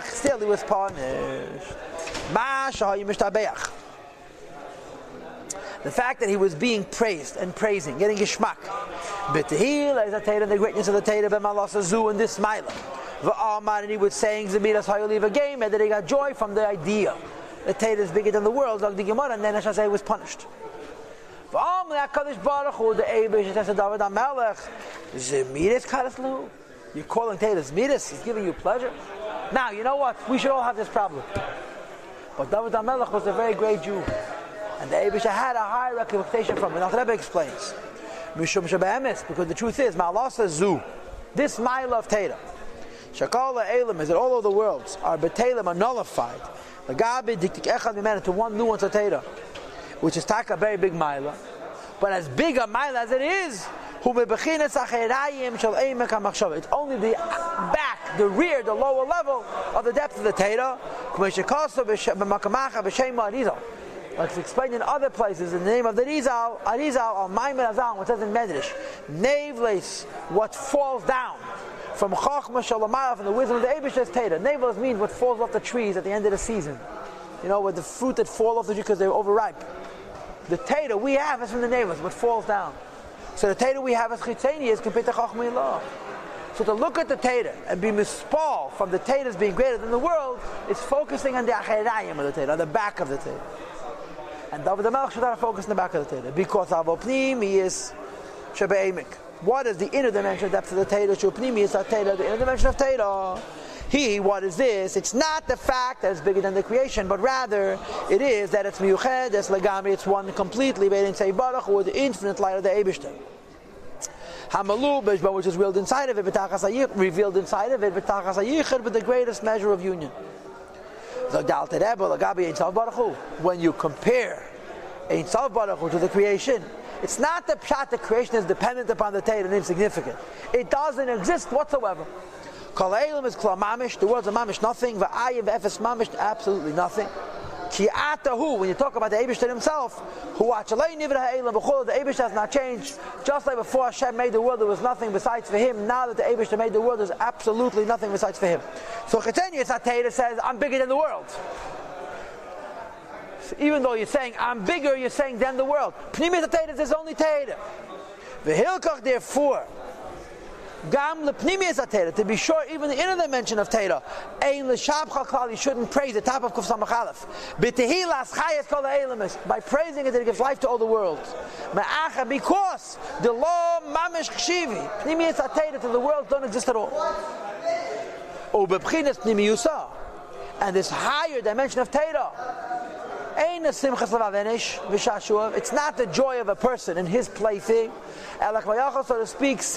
Still he was punished. The fact that he was being praised and praising, getting geschmack. B'tehillah is a Torah, the greatness of the Torah, b'malas zu in this mila. V'amar, and he would saying, Zemiras hayoliv a game, that he got joy from the idea. The Torah is bigger than the world, like the Gemara, and then Hashem say he was punished. V'amar, HaKadosh Baruch Hu, the Eibush, says to David HaMelech, Zemiras karas lahu. You're calling Torah Zemiras, he's giving you pleasure. Now, you know what? We should all have this problem. But David HaMelech was a very great Jew. And the Eibush had a high reputation from him. Now, the Rebbe explains. Mishum Shebe'emes, because the truth is, Ma'alasa Zu, this mile of Torah, Shakala Elam is that all of the worlds are B'Telam, are nullified. L'gabi diktik echad mimena, to one nuance of Torah, which is taka very big mile. But as big a mile as it is, it's only the back, the rear, the lower level of the depth of the Torah. Like it's explained in other places, in the name of the Arizal, or Maimon Azal, what says in Medrash, Nevles, what falls down from Chachma Shalamah, from the wisdom of the Eibish's Torah. Nevles means what falls off the trees at the end of the season. You know, with the fruit that fall off the tree because they're overripe. The Torah we have is from the Nevles, what falls down. So the Torah we have as Chitzeni is compared to Chachma Ilah. So to look at the Torah and be mispal from the Torah's being greater than the world, it's focusing on the Acherayim of the Torah, on the back of the Torah. And David HaMelech should have focused in the back of the Torah. Because Avopnimi is Shebe'emik. What is the inner dimension of depth of the Torah? Shupnimi is the Torah, the inner dimension of Torah. What is this? It's not the fact that it's bigger than the creation, but rather it is that it's miyuched, it's legami, it's one completely, Be'ein Sei Baruch, with the infinite light of the Eibishter. Hamalu, which is revealed inside of it, with the greatest measure of union. When you compare Ein Sof Baruch Hu to the creation, it's not the pshat the creation is dependent upon the Torah and insignificant. It doesn't exist whatsoever. Kol Eilam is Kla Mamish, the words of Mamish nothing, V'ayim V'efes Mamish absolutely nothing. Ki Atahu, when you talk about the Eibishter himself, Hu Achalei Nivra Ha'elam B'chol, the Eibishter has not changed. Just like before Hashem made the world, there was nothing besides for him. Now that the Eibishter made the world, there's absolutely nothing besides for him. So Chetanya, it's not Torah says, I'm bigger than the world. So even though you're saying, I'm bigger, you're saying, than the world. Pnimi Torah says only Torah. V'hilkach, therefore, Gam lepnimi is a Torah. To be sure, even the inner dimension of Torah, ein l'shabcha klal, you shouldn't praise the top of Kuf Samach Aleph. B'tehilas chayes kol ha'elamis, by praising it, it gives life to all the world. Ma'acha, because the law mamish chshivi, pnimi is a Torah, to the world don't exist at all. Ubebchinas pnimi yusa, and this higher dimension of Torah, it's not the joy of a person in his plaything. So to speak, it's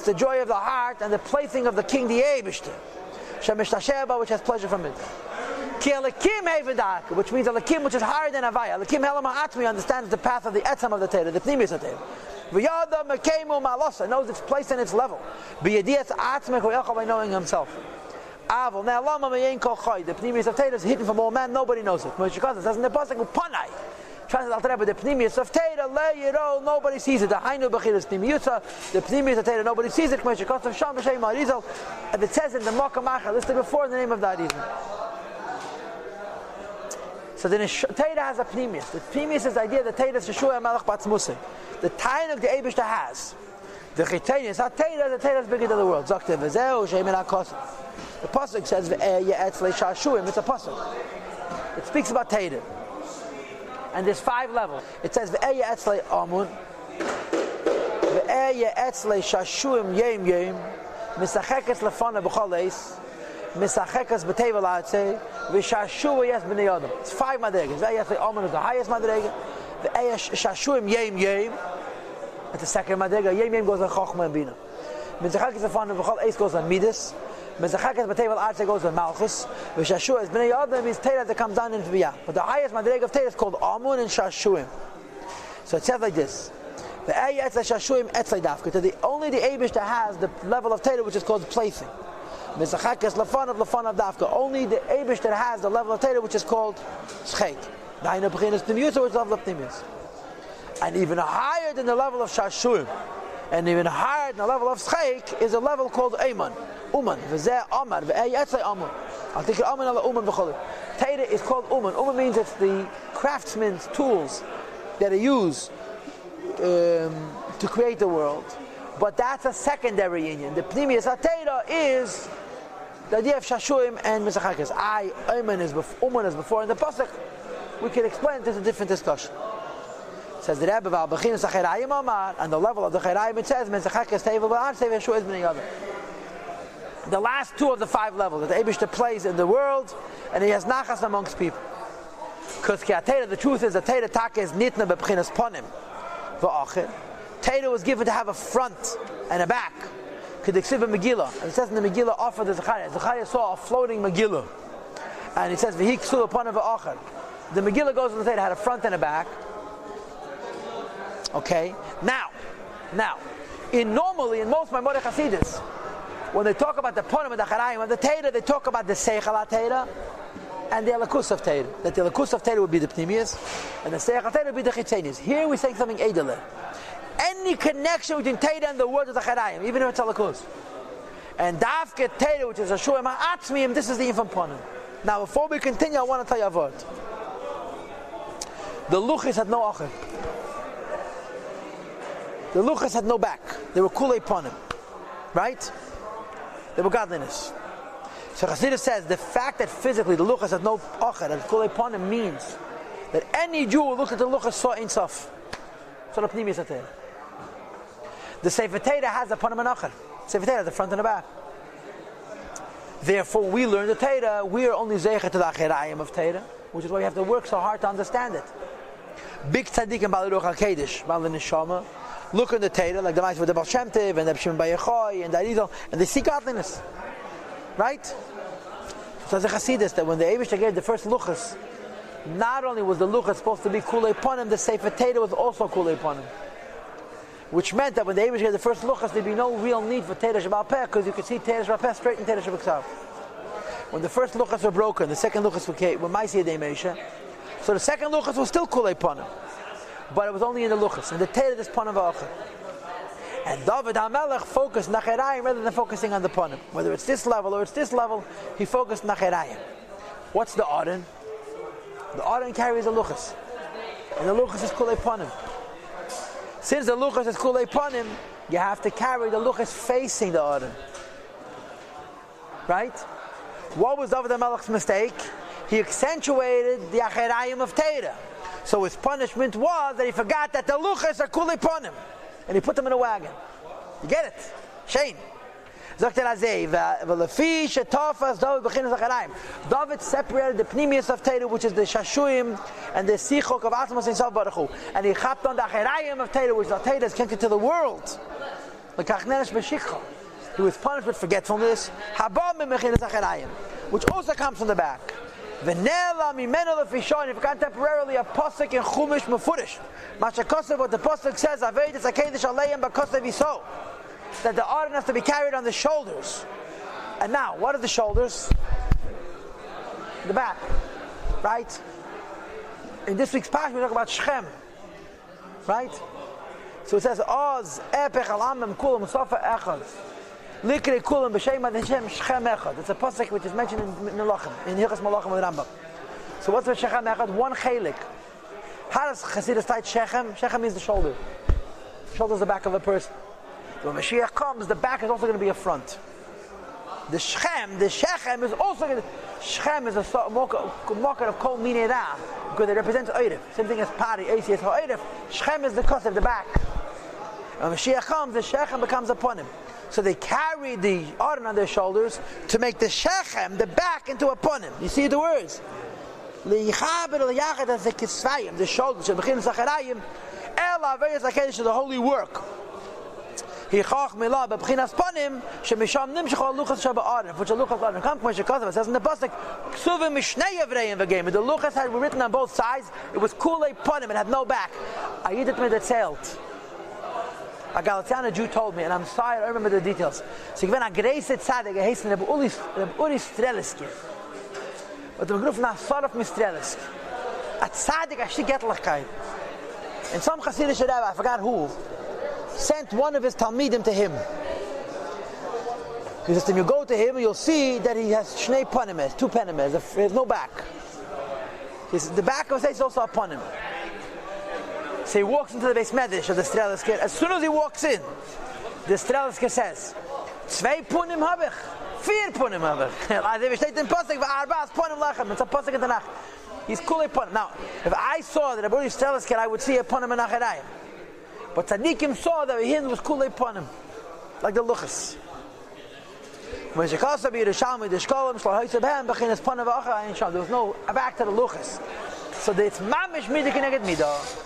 the joy of the heart and the plaything of the king, the Eibishter, which has pleasure from it. Which means Alakim, which is higher than Avaya. Alakim Helama Atmi understands the path of the Etzam of the Torah, the Pnimis of the Torah. V'yada Mekemu Malosa, knows its place and its level. By knowing himself. Avol. Now, Lama Mayin Kol Choy, the Pnimis of Torah is hidden from all men, nobody knows it. Moshe Kazan says in the Pasuk, Upanai. Translated Alter Rebbe, the Pnimis of Torah, Le Yiro, nobody sees it. The Hainu Bechiras Pnimiusa, the Pnimis of Torah, nobody sees it. Moshe Kazan, Sham B'Shem Arizal, and it says in the Mokamacha, listed before in the name of the Arizal. So the Torah has a Pnimis. The Pnimis is the idea that Torah is Yeshua Melech Batzmusik. The Tainuk the Eibishter has. The Chitanya is not Torah, the Torah is bigger than the world. Zakte V'zeu, Shemin HaKosov. The pasuk says it's a pasuk. It speaks about Torah, and there's 5 levels. It says ve'eya etzlei amun, ve'eya etzlei shashuim yem yem, misachekes lefana b'chol eis, misachekes b'teva la'atzei, v'shashua yes b'nei adam. It's 5 madregas. Ve'eya etzlei amun is the highest madrega. Ve'eya shashuim yem yem. At the second madrega, yem yem goes on chochma and bina. Misachekes lefana b'chol eis goes on midas. Mezachakes b'tevel arze goes on Malchus. V'shashua is b'nei Adam means Torah that comes down into Biyah. But the highest madrega of Torah is called Amun and Shashuim. So it says like this: the Eya etzle Shashuim etzle dafka. Only the Eibishter has the level of Torah which is called plaything. Mezachakes lefanav dafka. Only the Eibishter has the level of Torah which is called Schek. The Hainu Bechinas Pnimius, which is the level of Pnimius. And even higher than the level of Shashuim And even higher than the level of Schaik is a level called Uman. V'zeh Amar, v'eh Yetzai Amar. I'll take it Aman ala Uman v'cholim. Teda is called Uman. Uman means it's the craftsman's tools that are used to create the world. But that's a secondary union. The Pnimius HaTeda is the idea of Shashuim and Misachakis. Uman is before in the Pasuk. We can explain this is a different discussion. It says the Rebbe Val Bechinus HaCherayim Amar, and the level of the Cherayim it says Misachakis Teva B'Ar Teva Yeshua is B'nei Yavim. The last two of the 5 levels that the Eibishter plays in the world, and he has nachas amongst people. Because the truth is that Teda Taka is nitna b'pchinas ponim v'achir. Teda was given to have a front and a back. Kislev Megillah, and it says in the Megillah offered to Zechariah. Zechariah saw a floating Megillah, and it says v'hi ksul ponim v'achir. The Megillah goes on the Teda had a front and a back. Okay, now, normally in most Maimonides Hasidus, when they talk about the ponim and the charayim of the Teda, they talk about the seichel Teda and the elikus of Teda. That the elikus of Teda would be the pnimius, and the seichel Teda would be the chitzenius. Here we're saying something edele. Any connection between Teda and the word of the charayim, even if it's elikus. And dafke Teda, which is a shuim ha'atzmiyim, this is the infant ponim. Now, before we continue, I want to tell you a word. The luchis had no achir. The luchis had no back. They were kulei ponim, right? They were godliness. So Chassidus says the fact that physically the luchas had no achar and kulei ponim means that any Jew who looked at the luchas saw Ein Sof. So the pnimius HaTeda. The Sefer Teda has the ponim and achar. Sefer Teda has the front and the back. Therefore, we learn the Teda. We are only zeicher to the achirayim of Teda, which is why we have to work so hard to understand it. Big tzaddik and Baalei Ruach HaKodesh, Baalei Neshama, look in the Teda, like the Ma'aseh with the Baal Shem Tov and the Shimon Bar Yochai and the Arizal, and they see godliness. Right? So there's a Chassidus that when the Eibishter gave the first luchas, not only was the luchas supposed to be kulei ponim, the Sefer Teda was also kulei ponim. Which meant that when the Eibishter gave the first luchas, there'd be no real need for Teda Sheba'al Peh, because you could see Teda Sheba'al Peh straight in Teda Sheba'al. When the first luchas were broken, the second luchas were Ma'aseh Yedei Moshe, so the second luchas was still kulei ponim. But it was only in the luchas. And the Teda is ponim v'achar. And David HaMelech focused nachirayim rather than focusing on the ponim. Whether it's this level or it's this level, he focused nachirayim. What's the Aron? The Aron carries the luchas. And the luchas is kulei ponim. Since the luchas is kulei ponim, you have to carry the luchas facing the Aron. Right? What was David HaMelech's mistake? He accentuated the achirayim of Teda. So his punishment was that he forgot that the luchas are kulei ponim, and he put them in a wagon. You get it? Shane. David separated the pnimius of Teda, which is the shashuim and the sichok of Atmos and Sav Baruch Hu, and he chapped on the achirayim of Teda, which the Teda is connected to the world. He was punished with forgetfulness, which also comes from the back. V'nela mimenu lefishon. He forgot temporarily a pasuk in Chumash Mefurish. Mashakosef, what the pasuk says, Aveidus Hakedesh Aleim Bakosef Yisrael, that the Aron has to be carried on the shoulders. And now, what are the shoulders? The back, right? In this week's parsha, we talk about Shechem, right? So it says, Oz epech alamim kulam sofa echad. Likre kulam b'shem adeshem Shechem echad. It's a pasuk which is mentioned in Melachim, in Hilchos Melachim with Rambam. So what's with Shechem echad? One chelik. How does Chassidus tie Shechem? Shechem means the shoulder. The shoulder is the back of a person. When Mashiach comes, the back is also going to be a front. The Shechem is also going to... Shechem is a marker of Kol Minei Ra, because it represents Oirif. Same thing as Pari, ACS, Oirif. Shechem is the Kosef, the back. When Mashiach comes, the Shechem becomes upon him. So they carry the Aron on their shoulders to make the Shechem, the back, into upon him. You see the words? The shoulders, the holy work. He chach milah b'bchinas panim shemisham nimshachol luchas shabaron, which are luchas laden. Come, it says in the pasuk, ksuvim mishnei avreim v'geim. The luchas had were written on both sides. It was kulei panim. It had no back. I eat it with the tzelt. A Galatiana Jew told me, and I'm sorry, I don't remember the details. So when a greiset tzaddik heisen Reb Uri Streliski, but the gruf na sarf mistrelisk. A tzaddik a shtigetlichkeit. And some Hasidic Rebbe, I forgot who, sent one of his Talmidim to him. He says to him, you go to him and you'll see that he has Shnei Panim, 2 panim, there's no back. He says, the back of his face is also a panim. So he walks into the base medrash of the Strelisker. As soon as he walks in, the Strelisker says, 2 punim hab ich, 4 punim hab ich. Also we steht in Pasuk, v'arba'as punim lachem. It's a Pasuk in the Tanakh. He's kulei punim. Now, if I saw that Rabbi Strelisker, I would see a punim in Acharayim. But Tzadikim saw that his was kulei punim, like the luchas. When she calls to be Yerushalmi, the Shkolim, Shlohoytzeb, Bechin is punim v'acharayim sham. There was no back to the luchas. So it's mamish midah keneged midah.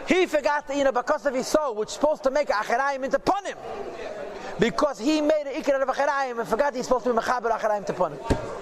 He forgot that, because of his soul, which is supposed to make Acharayim into punim. Because he made an ikar of Acharayim and forgot he's supposed to be mechaber Acharayim to punim.